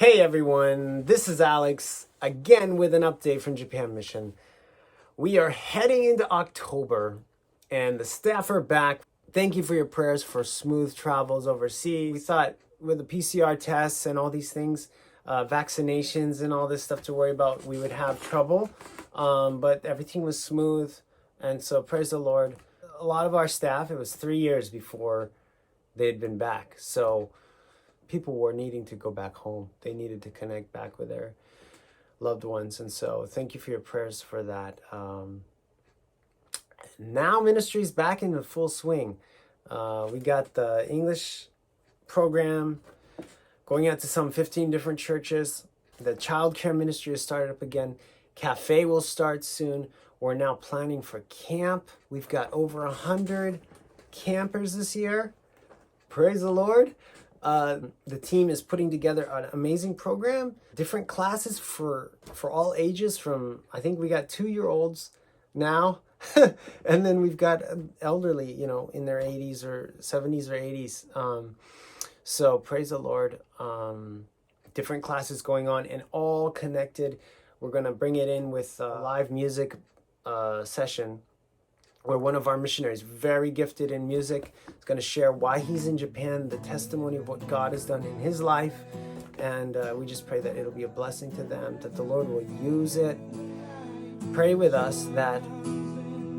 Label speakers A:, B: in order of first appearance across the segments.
A: Hey everyone, this is Alex again with an update from Japan Mission. We are heading into October and the staff are back. Thank you for your prayers for smooth travels overseas. We thought with the PCR tests and all these things, vaccinations and all this stuff to worry about, we would have trouble, but everything was smooth, and so praise the Lord. A lot of our staff, it was 3 years before they'd been back, so people were needing to go back home. They needed to connect back with their loved ones. And so thank you for your prayers for that. Now ministry's back in the full swing. We got the English program going out to some 15 different churches. The childcare ministry has started up again. Cafe will start soon. We're now planning for camp. We've got over 100 campers this year. Praise the Lord. The team is putting together an amazing program, different classes for all ages from, I think we got 2-year-olds now, and then we've got elderly, in their 80s or 70s or 80s. So praise the Lord. Different classes going on and all connected. We're going to bring it in with a live music session where one of our missionaries, very gifted in music, is going to share why he's in Japan, the testimony of what God has done in his life. And we just pray that it'll be a blessing to them, that the Lord will use it. Pray with us that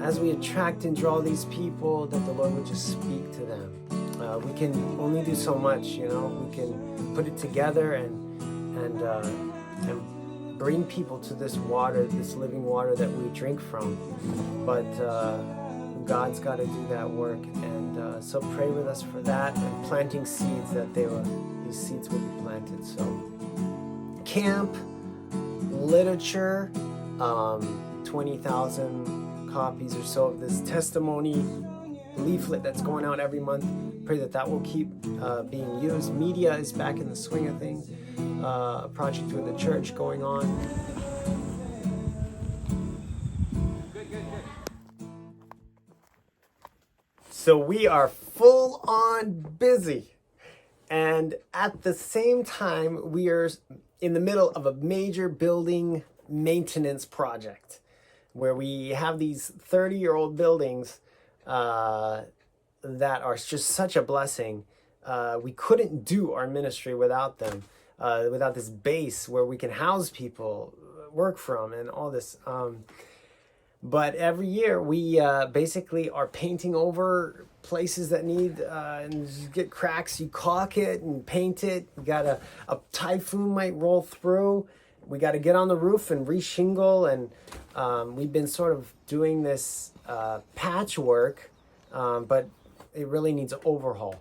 A: as we attract and draw these people, that the Lord would just speak to them. We can only do so much, we can put it together and bring people to this water, this living water that we drink from. But God's got to do that work, and so pray with us for that, and planting seeds that these seeds will be planted. So camp, literature, 20,000 copies or so of this testimony leaflet that's going out every month. Pray that will keep being used. Media is back in the swing of things. A project with the church going on. So we are full on busy, and at the same time we are in the middle of a major building maintenance project where we have these 30-year-old buildings that are just such a blessing. We couldn't do our ministry without them, without this base where we can house people, work from, and all this. But every year we basically are painting over places that need, and you get cracks, you caulk it and paint it. You got a typhoon might roll through. We got to get on the roof and re-shingle, and we've been sort of doing this patchwork, but it really needs an overhaul.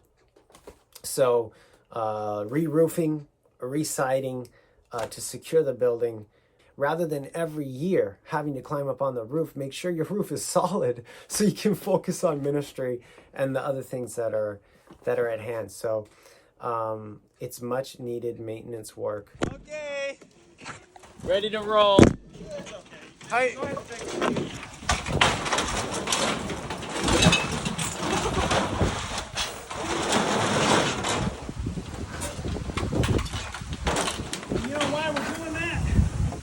A: So re-roofing, re-siding to secure the building. Rather than every year having to climb up on the roof, make sure your roof is solid so you can focus on ministry and the other things that are at hand. So it's much needed maintenance work.
B: Okay, ready to roll. Hi. You know why we're doing that?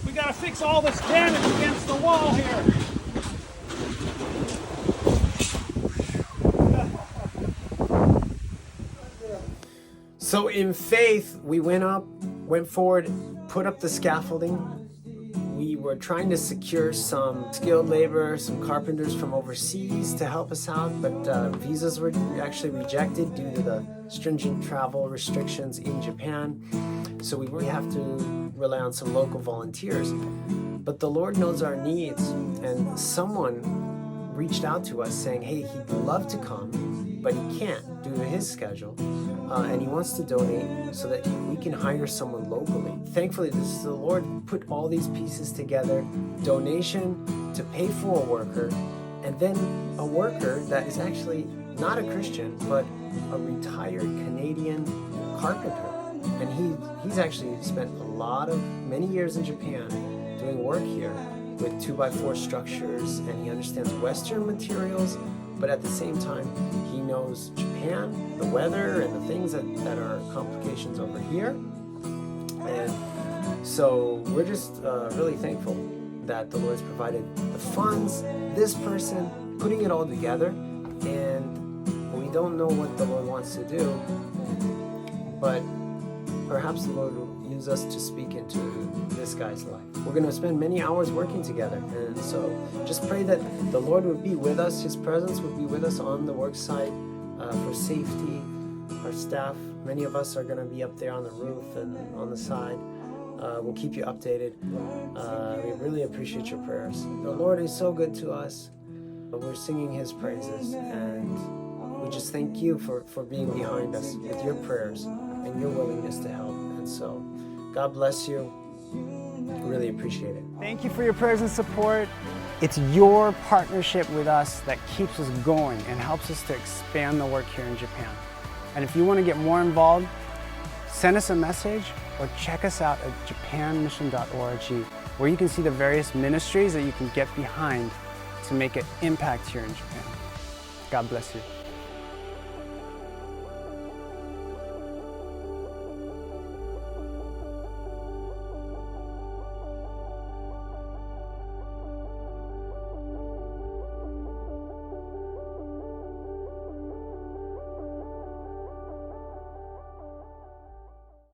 B: We gotta fix all this damage against the wall here.
A: So in faith, we went forward, put up the scaffolding. We were trying to secure some skilled labor, some carpenters from overseas to help us out, but visas were actually rejected due to the stringent travel restrictions in Japan. So we have to rely on some local volunteers. But the Lord knows our needs, and someone reached out to us saying, hey, he'd love to come, but he can't due to his schedule, and he wants to donate so that we can hire someone locally. Thankfully, the Lord put all these pieces together, donation to pay for a worker, and then a worker that is actually not a Christian, but a retired Canadian carpenter. And he's actually spent many years in Japan doing work here with 2x4 structures, and he understands Western materials, but at the same time, he knows Japan, the weather, and the things that are complications over here. And So we're just really thankful that the Lord's provided the funds, this person, putting it all together, and we don't know what the Lord wants to do, but perhaps the Lord will use us to speak into this guy's life. We're going to spend many hours working together, and so just pray that the Lord would be with us, His presence would be with us on the work site for safety. Our staff, many of us are going to be up there on the roof and on the side. We'll keep you updated. We really appreciate your prayers. The Lord is so good to us. We're singing His praises, and we just thank you for being behind us with your prayers and your willingness to help. And so, God bless you. Really appreciate it.
C: Thank you for your prayers and support. It's your partnership with us that keeps us going and helps us to expand the work here in Japan. And if you want to get more involved, send us a message or check us out at japanmission.org, where you can see the various ministries that you can get behind to make an impact here in Japan. God bless you.